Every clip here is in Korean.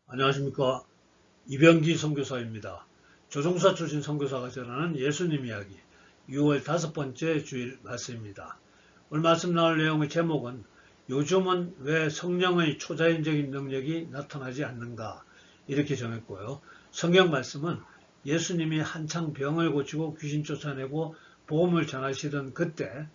안녕하십니까. 이병기 선교사입니다. 조종사 출신 선교사가 전하는 예수님 이야기 6월 5번째 주일 말씀입니다. 오늘 말씀 나올 내용의 제목은 요즘은 왜 성령의 초자연적인 능력이 나타나지 않는가 이렇게 정했고요. 성경 말씀은 예수님이 한창 병을 고치고 귀신 쫓아내고 복음을 전하시던 그때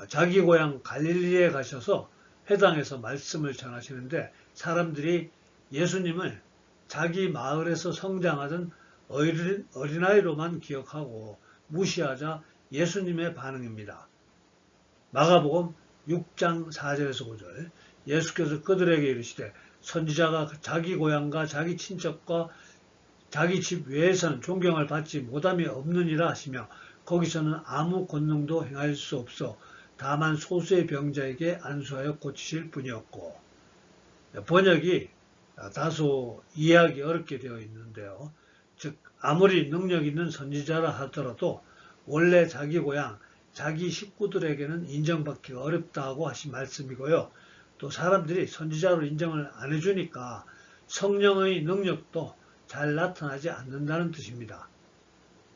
자기 고향 갈릴리에 가셔서 회당에서 말씀을 전하시는데 사람들이 예수님을 자기 마을에서 성장하던 어린아이로만 기억하고 무시하자 예수님의 반응입니다. 마가복음 6장 4절에서 5절 예수께서 그들에게 이르시되 선지자가 자기 고향과 자기 친척과 자기 집 외에서는 존경을 받지 못함이 없느니라 하시며 거기서는 아무 권능도 행할 수 없어 다만 소수의 병자에게 안수하여 고치실 뿐이었고, 번역이 다소 이해하기 어렵게 되어 있는데요. 즉 아무리 능력 있는 선지자라 하더라도 원래 자기 고향, 자기 식구들에게는 인정받기가 어렵다고 하신 말씀이고요. 또 사람들이 선지자로 인정을 안 해주니까 성령의 능력도 잘 나타나지 않는다는 뜻입니다.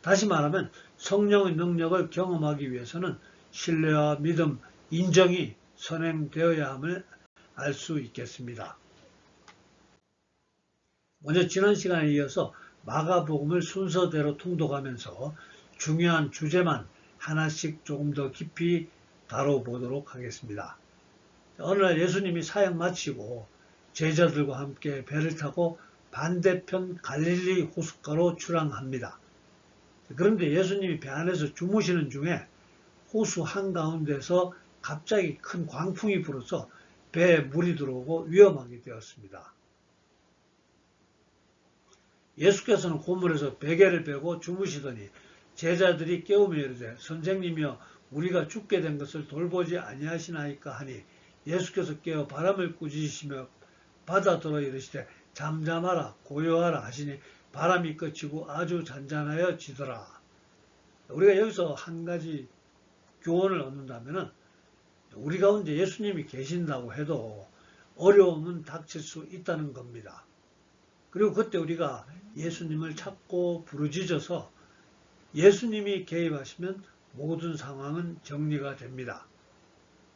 다시 말하면 성령의 능력을 경험하기 위해서는 신뢰와 믿음, 인정이 선행되어야 함을 알 수 있겠습니다. 먼저 지난 시간에 이어서 마가복음을 순서대로 통독하면서 중요한 주제만 하나씩 조금 더 깊이 다뤄보도록 하겠습니다. 어느 날 예수님이 사역 마치고 제자들과 함께 배를 타고 반대편 갈릴리 호숫가로 출항합니다. 그런데 예수님이 배 안에서 주무시는 중에 호수 한가운데서 갑자기 큰 광풍이 불어서 배에 물이 들어오고 위험하게 되었습니다. 예수께서는 고물에서 베개를 베고 주무시더니 제자들이 깨우며 이르되 선생님이여 우리가 죽게 된 것을 돌보지 아니하시나이까 하니 예수께서 깨어 바람을 꾸짖으시며 바다더러 이르시되 잠잠하라 고요하라 하시니 바람이 그치고 아주 잔잔하여 지더라. 우리가 여기서 한 가지 교훈을 얻는다면 우리 가운데 예수님이 계신다고 해도 어려움은 닥칠 수 있다는 겁니다. 그리고 그때 우리가 예수님을 찾고 부르짖어서 예수님이 개입하시면 모든 상황은 정리가 됩니다.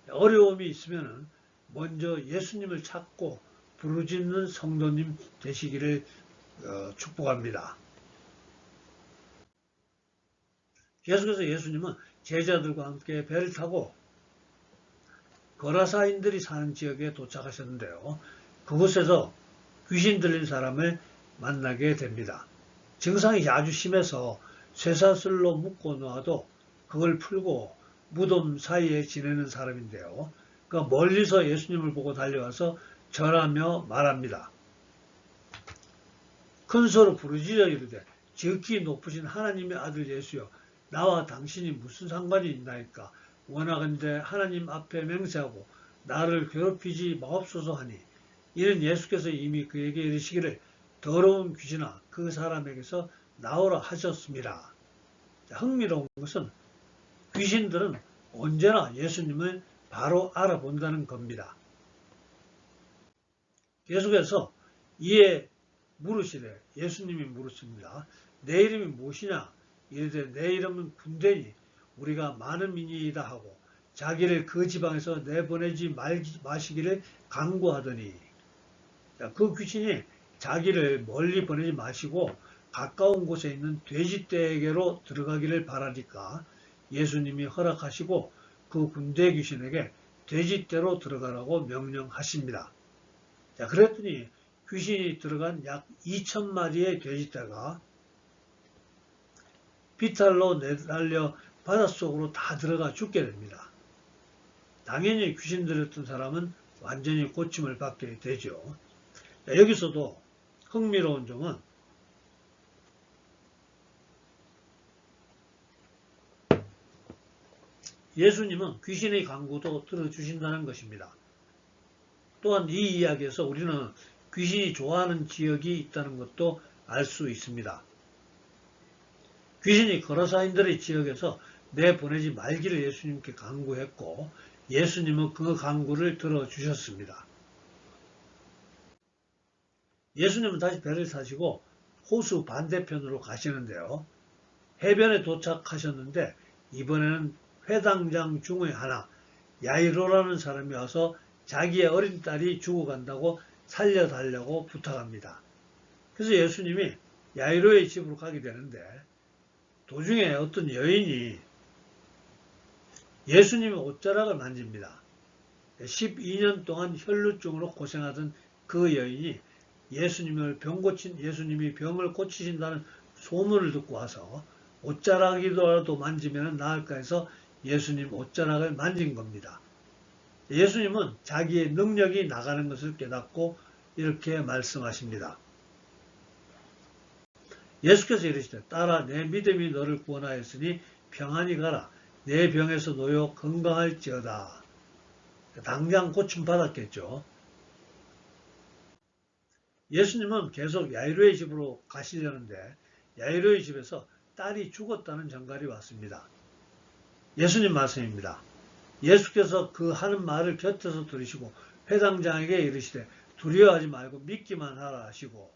어려움이 있으면 먼저 예수님을 찾고 부르짖는 성도님 되시기를 축복합니다. 계속해서 예수님은 제자들과 함께 배를 타고 거라사인들이 사는 지역에 도착하셨는데요. 그곳에서 귀신 들린 사람을 만나게 됩니다. 증상이 아주 심해서 쇠사슬로 묶어 놓아도 그걸 풀고 무덤 사이에 지내는 사람인데요. 그러니까 멀리서 예수님을 보고 달려와서 절하며 말합니다. 큰 소리로 부르짖어 이르되 지극히 높으신 하나님의 아들 예수여 나와 당신이 무슨 상관이 있나이까 원하건대 하나님 앞에 맹세하고 나를 괴롭히지 마옵소서 하니 이는 예수께서 이미 그에게 이르시기를 더러운 귀신아 그 사람에게서 나오라 하셨습니다. 흥미로운 것은 귀신들은 언제나 예수님을 바로 알아본다는 겁니다. 계속해서 이에 물으시되 예수님이 물으십니다. 내 이름이 무엇이냐? 이르되 내 이름은 군대니 우리가 많은 민이이다 하고 자기를 그 지방에서 내보내지 마시기를 간구하더니 그 귀신이 자기를 멀리 보내지 마시고 가까운 곳에 있는 돼지떼에게로 들어가기를 바라니까 예수님이 허락하시고 그 군대 귀신에게 돼지떼로 들어가라고 명령하십니다. 자, 그랬더니 귀신이 들어간 약 2,000마리의 돼지떼가 비탈로 내달려 바닷속으로 다 들어가 죽게 됩니다. 당연히 귀신 들였던 사람은 완전히 고침을 받게 되죠. 여기서도 흥미로운 점은 예수님은 귀신의 간구도 들어주신다는 것입니다. 또한 이 이야기에서 우리는 귀신이 좋아하는 지역이 있다는 것도 알 수 있습니다. 귀신이 거라사인들의 지역에서 내보내지 말기를 예수님께 간구했고 예수님은 그 간구를 들어주셨습니다. 예수님은 다시 배를 타시고 호수 반대편으로 가시는데요. 해변에 도착하셨는데 이번에는 회당장 중의 하나 야이로라는 사람이 와서 자기의 어린 딸이 죽어간다고 살려달라고 부탁합니다. 그래서 예수님이 야이로의 집으로 가게 되는데 도중에 어떤 여인이 예수님의 옷자락을 만집니다. 12년 동안 혈루증으로 고생하던 그 여인이 예수님이 병을 고치신다는 소문을 듣고 와서 옷자락이라도 만지면 나을까 해서 예수님 옷자락을 만진 겁니다. 예수님은 자기의 능력이 나가는 것을 깨닫고 이렇게 말씀하십니다. 예수께서 이르시되 딸아 내 믿음이 너를 구원하였으니 평안히 가라. 내 병에서 놓여 건강할지어다. 당장 고침받았겠죠. 예수님은 계속 야이로의 집으로 가시려는데 야이로의 집에서 딸이 죽었다는 전갈이 왔습니다. 예수님 말씀입니다. 예수께서 그 하는 말을 곁에서 들으시고 회당장에게 이르시되 두려워하지 말고 믿기만 하라 하시고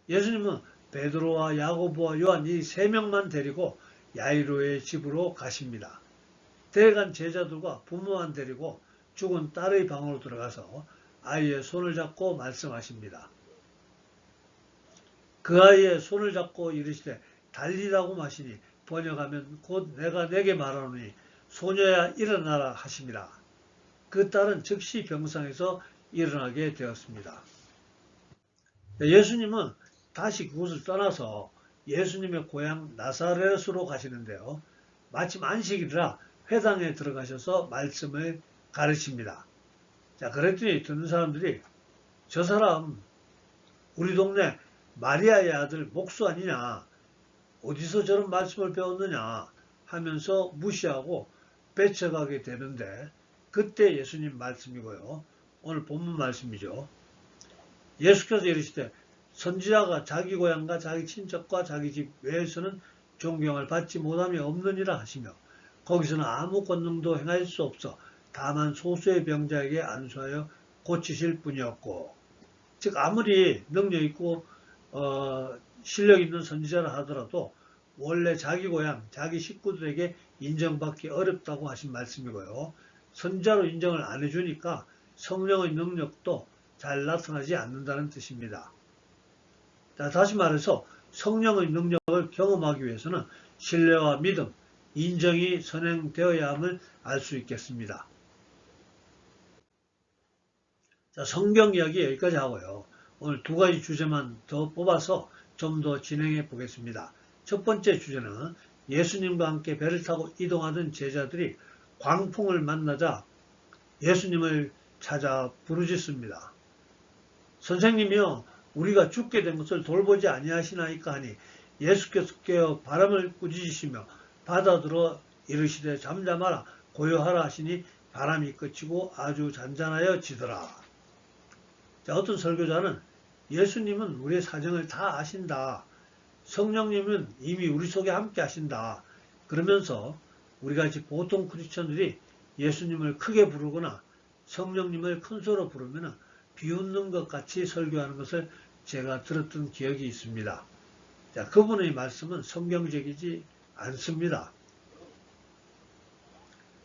예수님은 베드로와 야고보와 요한 이 세 명만 데리고 야이로의 집으로 가십니다. 데려간 제자들과 부모만 데리고 죽은 딸의 방으로 들어가서 아이의 손을 잡고 말씀하십니다. 그 아이의 손을 잡고 이르시되 달리라고 마시니 번역하면 곧 내가 내게 말하노니 소녀야 일어나라 하십니다. 그 딸은 즉시 병상에서 일어나게 되었습니다. 예수님은 다시 그곳을 떠나서 예수님의 고향 나사렛으로 가시는데요. 마침 안식일이라 회당에 들어가셔서 말씀을 가르칩니다. 자, 그랬더니 듣는 사람들이 저 사람 우리 동네 마리아의 아들 목수 아니냐, 어디서 저런 말씀을 배웠느냐 하면서 무시하고 뺏어가게 되는데 그때 예수님 말씀이고요. 오늘 본문 말씀이죠. 예수께서 이르시되 선지자가 자기 고향과 자기 친척과 자기 집 외에서는 존경을 받지 못함이 없느니라 하시며 거기서는 아무 권능도 행할 수 없어 다만 소수의 병자에게 안수하여 고치실 뿐이었고, 즉 아무리 능력 있고 실력 있는 선지자라 하더라도 원래 자기 고향, 자기 식구들에게 인정받기 어렵다고 하신 말씀이고요. 선지자로 인정을 안 해주니까 성령의 능력도 잘 나타나지 않는다는 뜻입니다. 자, 다시 말해서 성령의 능력을 경험하기 위해서는 신뢰와 믿음, 인정이 선행되어야 함을 알 수 있겠습니다. 자, 성경 이야기 여기까지 하고요. 오늘 두 가지 주제만 더 뽑아서 좀 더 진행해 보겠습니다. 첫 번째 주제는 예수님과 함께 배를 타고 이동하던 제자들이 광풍을 만나자 예수님을 찾아 부르짖습니다. 선생님이여, 우리가 죽게 된 것을 돌보지 아니하시나이까 하니 예수께서 깨어 바람을 꾸짖으시며 바다들어 이르시되 잠잠하라 고요하라 하시니 바람이 그치고 아주 잔잔하여 지더라. 자, 어떤 설교자는 예수님은 우리의 사정을 다 아신다. 성령님은 이미 우리 속에 함께 하신다. 그러면서 우리같이 보통 크리스천들이 예수님을 크게 부르거나 성령님을 큰 소리로 부르면 비웃는 것 같이 설교하는 것을 제가 들었던 기억이 있습니다. 자, 그분의 말씀은 성경적이지 않습니다.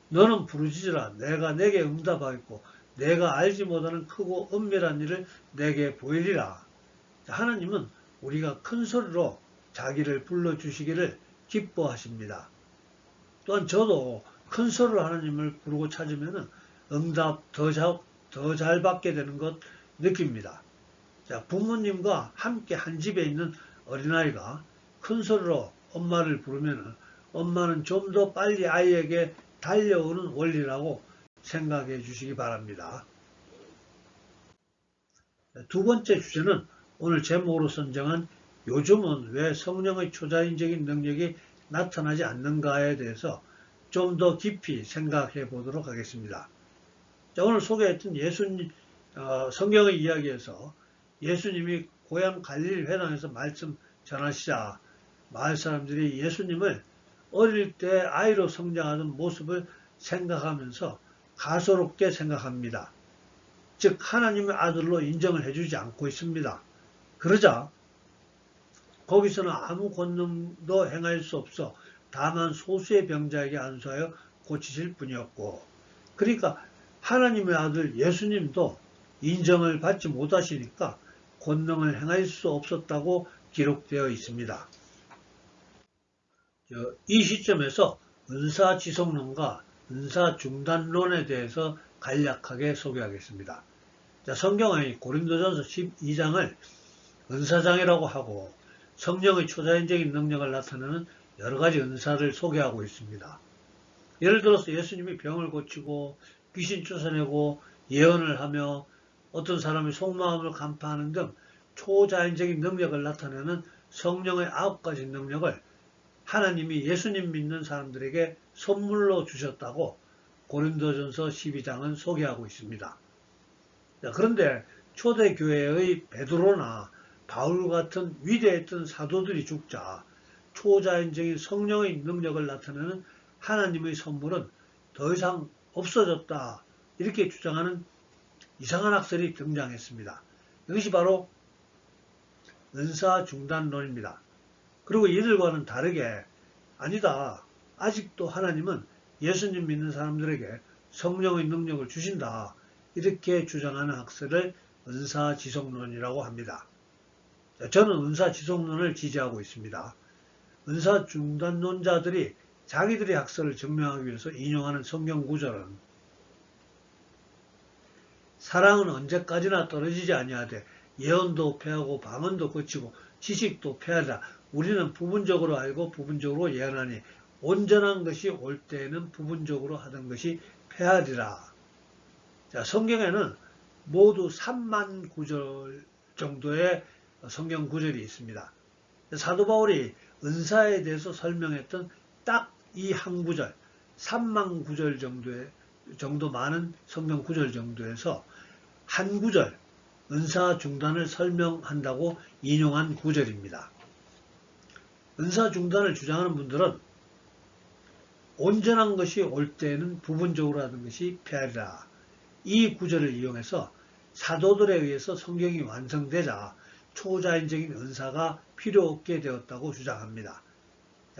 너는 부르짖으라. 내가 내게 응답하겠고 내가 알지 못하는 크고 은밀한 일을 내게 보이리라. 자, 하나님은 우리가 큰 소리로 자기를 불러주시기를 기뻐하십니다. 또한 저도 큰 소리로 하나님을 부르고 찾으면 응답 더 잘 받게 되는 것 느낍니다. 자, 부모님과 함께 한 집에 있는 어린아이가 큰 소리로 엄마를 부르면 엄마는 좀 더 빨리 아이에게 달려오는 원리라고 생각해 주시기 바랍니다. 두 번째 주제는 오늘 제목으로 선정한 요즘은 왜 성령의 초자연적인 능력이 나타나지 않는가에 대해서 좀 더 깊이 생각해 보도록 하겠습니다. 자, 오늘 소개했던 성경의 이야기에서 예수님이 고향 갈릴리 회당에서 말씀 전하시자 마을 사람들이 예수님을 어릴 때 아이로 성장하는 모습을 생각하면서 가소롭게 생각합니다. 즉 하나님의 아들로 인정을 해주지 않고 있습니다. 그러자 거기서는 아무 권능도 행할 수 없어 다만 소수의 병자에게 안수하여 고치실 뿐이었고, 그러니까 하나님의 아들 예수님도 인정을 받지 못하시니까 권능을 행할 수 없었다고 기록되어 있습니다. 이 시점에서 은사지속론과 은사중단론에 대해서 간략하게 소개하겠습니다. 성경의 고린도전서 12장을 은사장이라고 하고 성령의 초자연적인 능력을 나타내는 여러 가지 은사를 소개하고 있습니다. 예를 들어서 예수님이 병을 고치고 귀신 쫓아내고 예언을 하며 어떤 사람의 속마음을 간파하는 등 초자연적인 능력을 나타내는 성령의 9가지 능력을 하나님이 예수님 믿는 사람들에게 선물로 주셨다고 고린도전서 12장은 소개하고 있습니다. 그런데 초대교회의 베드로나 바울 같은 위대했던 사도들이 죽자 초자연적인 성령의 능력을 나타내는 하나님의 선물은 더 이상 없어졌다, 이렇게 주장하는 이상한 학설이 등장했습니다. 이것이 바로 은사중단론입니다. 그리고 이들과는 다르게 아니다, 아직도 하나님은 예수님 믿는 사람들에게 성령의 능력을 주신다, 이렇게 주장하는 학설을 은사지속론이라고 합니다. 저는 은사지속론을 지지하고 있습니다. 은사중단론자들이 자기들의 학설을 증명하기 위해서 인용하는 성경 구절은 사랑은 언제까지나 떨어지지 아니하되 예언도 패하고 방언도 거치고 지식도 패하라. 우리는 부분적으로 알고 부분적으로 예언하니 온전한 것이 올 때에는 부분적으로 하던 것이 패하리라. 성경에는 모두 3만 구절 정도의 성경 구절이 있습니다. 사도 바울이 은사에 대해서 설명했던 딱 이 한 구절, 3만 구절 정도 많은 성경 구절 정도에서 한 구절, 은사 중단을 설명한다고 인용한 구절입니다. 은사 중단을 주장하는 분들은 온전한 것이 올 때에는 부분적으로 하는 것이 패하리라. 이 구절을 이용해서 사도들에 의해서 성경이 완성되자 초자연적인 은사가 필요 없게 되었다고 주장합니다.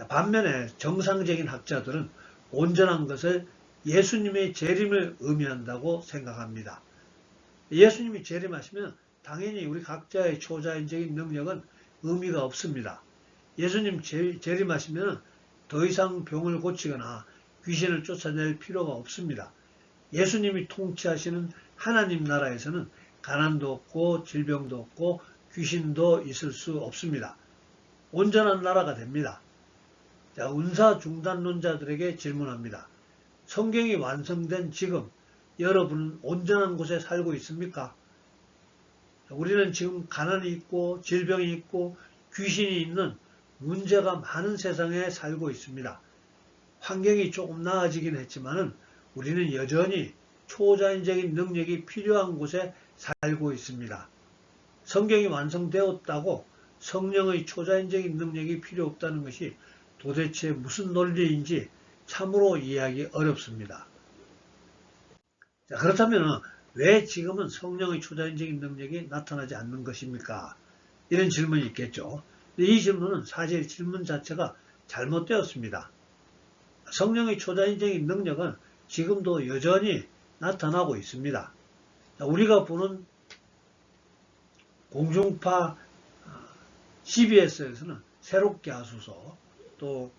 반면에 정상적인 학자들은 온전한 것을 예수님의 재림을 의미한다고 생각합니다. 예수님이 재림하시면 당연히 우리 각자의 초자연적인 능력은 의미가 없습니다. 예수님 재림하시면 더 이상 병을 고치거나 귀신을 쫓아낼 필요가 없습니다. 예수님이 통치하시는 하나님 나라에서는 가난도 없고 질병도 없고 귀신도 있을 수 없습니다. 온전한 나라가 됩니다. 자, 은사중단론자들에게 질문합니다. 성경이 완성된 지금 여러분은 온전한 곳에 살고 있습니까? 우리는 지금 가난이 있고 질병이 있고 귀신이 있는 문제가 많은 세상에 살고 있습니다. 환경이 조금 나아지긴 했지만은 우리는 여전히 초자연적인 능력이 필요한 곳에 살고 있습니다. 성경이 완성되었다고 성령의 초자연적인 능력이 필요 없다는 것이 도대체 무슨 논리인지 참으로 이해하기 어렵습니다. 자, 그렇다면 왜 지금은 성령의 초자연적인 능력이 나타나지 않는 것입니까? 이런 질문이 있겠죠. 이 질문은 사실 질문 자체가 잘못되었습니다. 성령의 초자연적인 능력은 지금도 여전히 나타나고 있습니다. 우리가 보는 공중파 CBS에서는 새롭게 하소서, 또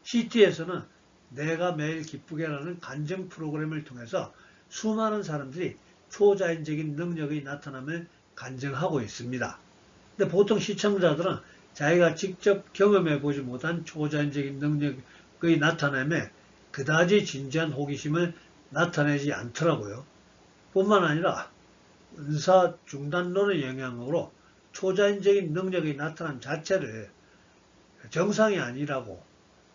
CT에서는 내가 매일 기쁘게라는 간증 프로그램을 통해서 수많은 사람들이 초자연적인 능력이 나타남을 간증하고 있습니다. 근데 보통 시청자들은 자기가 직접 경험해 보지 못한 초자연적인 능력의 나타남에 그다지 진지한 호기심을 나타내지 않더라고요. 뿐만 아니라 은사 중단론의 영향으로 초자연적인 능력이 나타남 자체를 정상이 아니라고,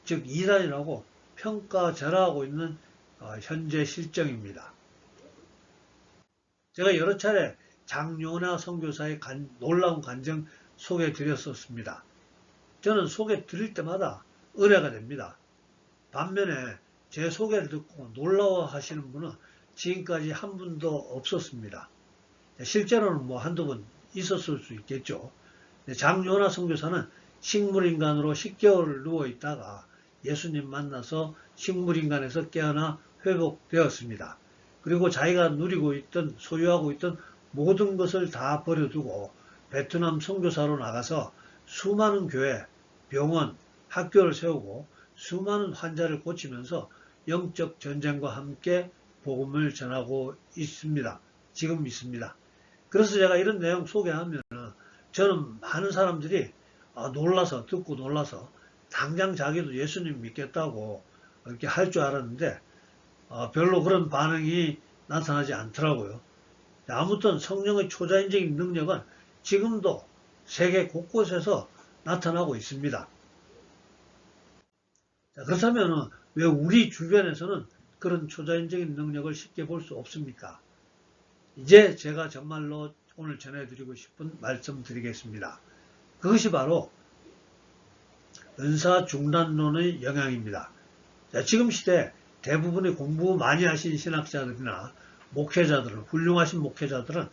즉 이단이라고 평가절하하고 있는 현재 실정입니다. 제가 여러 차례 장요나 선교사의 놀라운 간증 소개해 드렸었습니다. 저는 소개 드릴 때마다 은혜가 됩니다. 반면에 제 소개를 듣고 놀라워하시는 분은 지금까지 한 분도 없었습니다. 실제로는 뭐 한두 번 있었을 수 있겠죠. 장요나 선교사는 식물인간으로 10개월 누워있다가 예수님 만나서 식물인간에서 깨어나 회복되었습니다. 그리고 자기가 누리고 있던 소유하고 있던 모든 것을 다 버려두고 베트남 선교사로 나가서 수많은 교회, 병원, 학교를 세우고 수많은 환자를 고치면서 영적 전쟁과 함께 복음을 전하고 있습니다. 지금 있습니다. 그래서 제가 이런 내용 소개하면 저는 많은 사람들이 놀라서 듣고 놀라서 당장 자기도 예수님 믿겠다고 이렇게 할 줄 알았는데 별로 그런 반응이 나타나지 않더라고요. 아무튼 성령의 초자연적인 능력은 지금도 세계 곳곳에서 나타나고 있습니다. 그렇다면 왜 우리 주변에서는 그런 초자연적인 능력을 쉽게 볼 수 없습니까? 이제 제가 정말로 오늘 전해드리고 싶은 말씀 드리겠습니다. 그것이 바로 은사 중단론의 영향입니다. 지금 시대 대부분의 공부 많이 하신 신학자들이나 목회자들은, 훌륭하신 목회자들은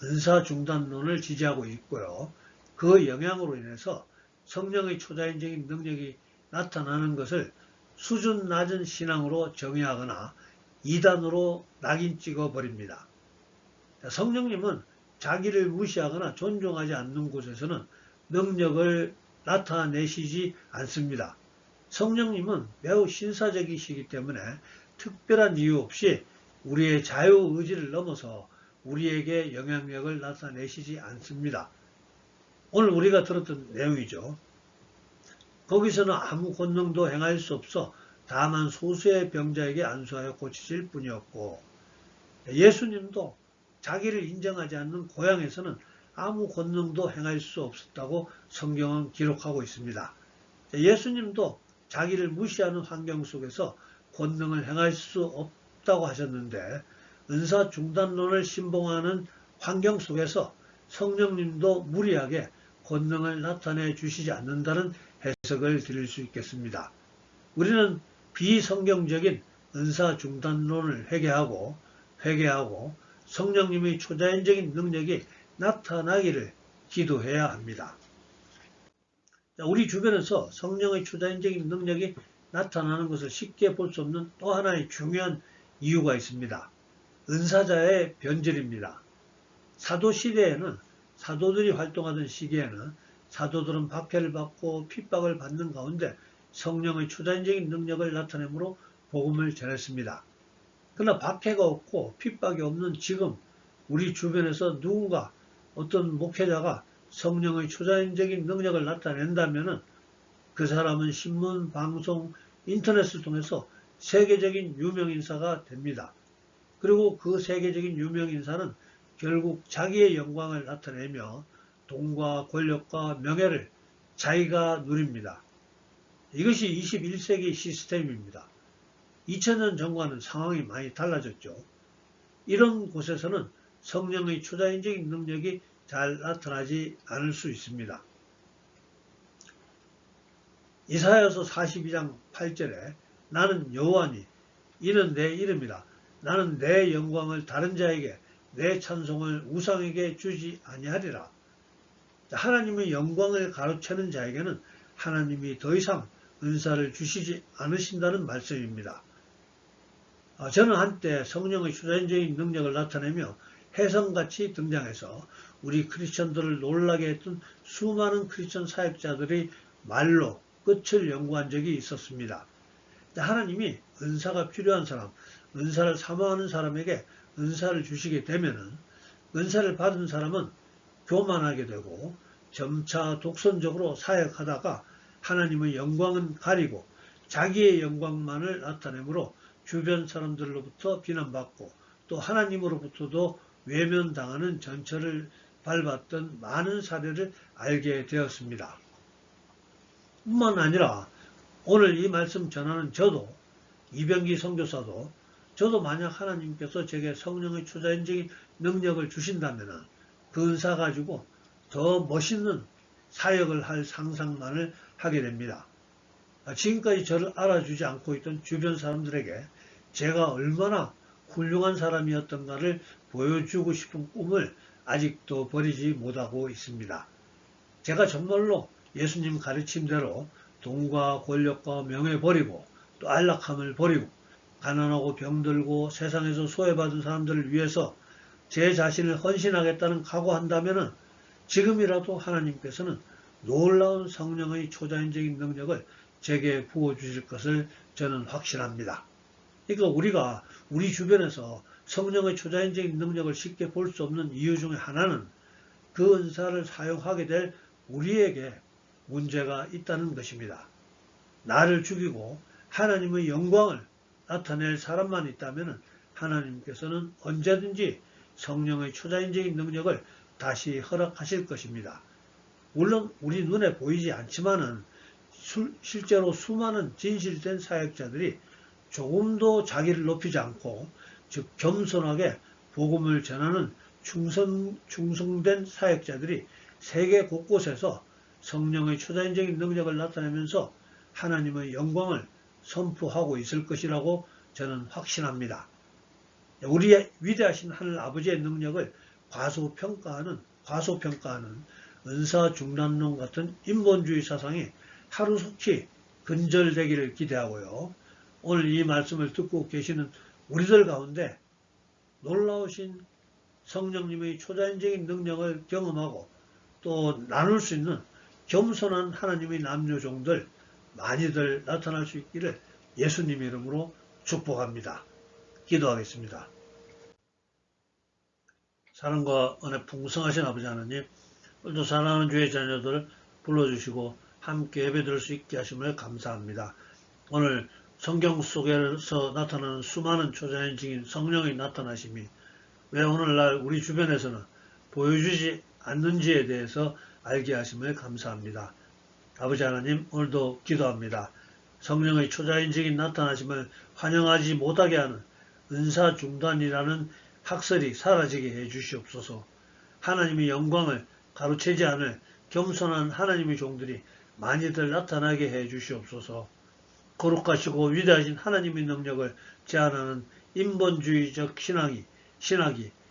은사 중단론을 지지하고 있고요. 그 영향으로 인해서 성령의 초자연적인 능력이 나타나는 것을 수준 낮은 신앙으로 정의하거나 이단으로 낙인 찍어버립니다. 성령님은 자기를 무시하거나 존중하지 않는 곳에서는 능력을 나타내시지 않습니다. 성령님은 매우 신사적이시기 때문에 특별한 이유 없이 우리의 자유의지를 넘어서 우리에게 영향력을 나타내시지 않습니다. 오늘 우리가 들었던 내용이죠. 거기서는 아무 권능도 행할 수 없어 다만 소수의 병자에게 안수하여 고치실 뿐이었고, 예수님도 자기를 인정하지 않는 고향에서는 아무 권능도 행할 수 없었다고 성경은 기록하고 있습니다. 예수님도 자기를 무시하는 환경 속에서 권능을 행할 수 없다고 하셨는데, 은사 중단론을 신봉하는 환경 속에서 성령님도 무리하게 권능을 나타내 주시지 않는다는 해석을 드릴 수 있겠습니다. 우리는 비성경적인 은사 중단론을 회개하고 성령님의 초자연적인 능력이 나타나기를 기도해야 합니다. 우리 주변에서 성령의 초자연적인 능력이 나타나는 것을 쉽게 볼 수 없는 또 하나의 중요한 이유가 있습니다. 은사자의 변절입니다. 사도시대에는, 사도들이 활동하던 시기에는 사도들은 박해를 받고 핍박을 받는 가운데 성령의 초자연적인 능력을 나타내므로 복음을 전했습니다. 그러나 박해가 없고 핍박이 없는 지금 우리 주변에서 누군가, 어떤 목회자가 성령의 초자연적인 능력을 나타낸다면 그 사람은 신문, 방송, 인터넷을 통해서 세계적인 유명인사가 됩니다. 그리고 그 세계적인 유명인사는 결국 자기의 영광을 나타내며 돈과 권력과 명예를 자기가 누립니다. 이것이 21세기 시스템입니다. 2000년 전과는 상황이 많이 달라졌죠. 이런 곳에서는 성령의 초자연적인 능력이 잘 나타나지 않을 수 있습니다. 이사야서 42장 8절에 나는 여호와니 이는 내 이름이라 나는 내 영광을 다른 자에게 내 찬송을 우상에게 주지 아니하리라. 하나님의 영광을 가로채는 자에게는 하나님이 더 이상 은사를 주시지 않으신다는 말씀입니다. 저는 한때 성령의 초자연적인 능력을 나타내며 혜성같이 등장해서 우리 크리스천들을 놀라게 했던 수많은 크리스천 사역자들의 말로 끝을 연구한 적이 있었습니다. 하나님이 은사가 필요한 사람, 은사를 사모하는 사람에게 은사를 주시게 되면은 은사를 받은 사람은 교만하게 되고 점차 독선적으로 사역하다가 하나님의 영광은 가리고 자기의 영광만을 나타내므로 주변 사람들로부터 비난받고 또 하나님으로부터도 외면당하는 전철을 밟았던 많은 사례를 알게 되었습니다. 뿐만 아니라 오늘 이 말씀 전하는 저도, 이병기 선교사도, 저도 만약 하나님께서 제게 성령의 초자연적인 능력을 주신다면 그 은사 가지고 더 멋있는 사역을 할 상상만을 하게 됩니다. 지금까지 저를 알아주지 않고 있던 주변 사람들에게 제가 얼마나 훌륭한 사람이었던가를 보여주고 싶은 꿈을 아직도 버리지 못하고 있습니다. 제가 정말로 예수님 가르침대로 돈과 권력과 명예 버리고 또 안락함을 버리고 가난하고 병들고 세상에서 소외받은 사람들을 위해서 제 자신을 헌신하겠다는 각오한다면 지금이라도 하나님께서는 놀라운 성령의 초자연적인 능력을 제게 부어주실 것을 저는 확신합니다. 그러니까 우리가 우리 주변에서 성령의 초자연적인 능력을 쉽게 볼 수 없는 이유 중에 하나는 그 은사를 사용하게 될 우리에게 문제가 있다는 것입니다. 나를 죽이고 하나님의 영광을 나타낼 사람만 있다면 하나님께서는 언제든지 성령의 초자연적인 능력을 다시 허락하실 것입니다. 물론 우리 눈에 보이지 않지만은 실제로 수많은 진실된 사역자들이 조금도 자기를 높이지 않고 즉 겸손하게 복음을 전하는 충성된 사역자들이 세계 곳곳에서 성령의 초자연적인 능력을 나타내면서 하나님의 영광을 선포하고 있을 것이라고 저는 확신합니다. 우리의 위대하신 하늘 아버지의 능력을 과소평가하는 은사중단론 같은 인본주의 사상이 하루속히 근절되기를 기대하고요. 오늘 이 말씀을 듣고 계시는 우리들 가운데 놀라우신 성령님의 초자연적인 능력을 경험하고 또 나눌 수 있는 겸손한 하나님의 남녀종들 많이들 나타날 수 있기를 예수님 이름으로 축복합니다. 기도하겠습니다. 사랑과 은혜 풍성하신 아버지 하나님, 오늘도 사랑하는 주의 자녀들을 불러주시고 함께 예배드릴 수 있게 하심을 감사합니다. 오늘 성경 속에서 나타나는 수많은 초자연적인 성령의 나타나심이 왜 오늘날 우리 주변에서는 보여주지 않는지에 대해서 알게 하심을 감사합니다. 아버지 하나님, 오늘도 기도합니다. 성령의 초자연적인 나타나심을 환영하지 못하게 하는 은사중단이라는 학설이 사라지게 해 주시옵소서. 하나님의 영광을 가로채지 않을 겸손한 하나님의 종들이 많이들 나타나게 해 주시옵소서. 거룩하시고 위대하신 하나님의 능력을 제한하는 인본주의적 신학이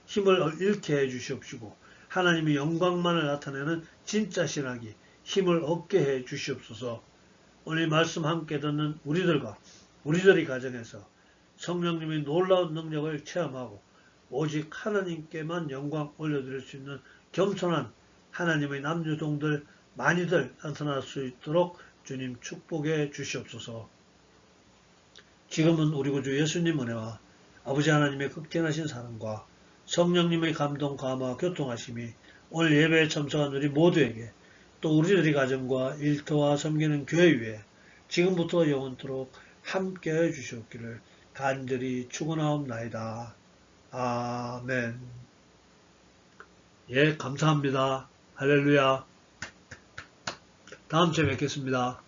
힘을 잃게 해 주시옵시고 하나님의 영광만을 나타내는 진짜 신학이 힘을 얻게 해 주시옵소서. 오늘 말씀 함께 듣는 우리들의 가정에서 성령님의 놀라운 능력을 체험하고 오직 하나님께만 영광 올려드릴 수 있는 겸손한 하나님의 남녀종들 많이들 나타날 수 있도록 주님 축복해 주시옵소서. 지금은 우리 구주 예수님 은혜와 아버지 하나님의 극진하신 사랑과 성령님의 감동, 감화, 교통하심이 오늘 예배에 참석한 우리 모두에게 또 우리들의 가정과 일터와 섬기는 교회 위에 지금부터 영원토록 함께해 주시옵기를 간절히 축원하옵나이다. 아멘. 예, 감사합니다. 할렐루야. 다음 주에 뵙겠습니다.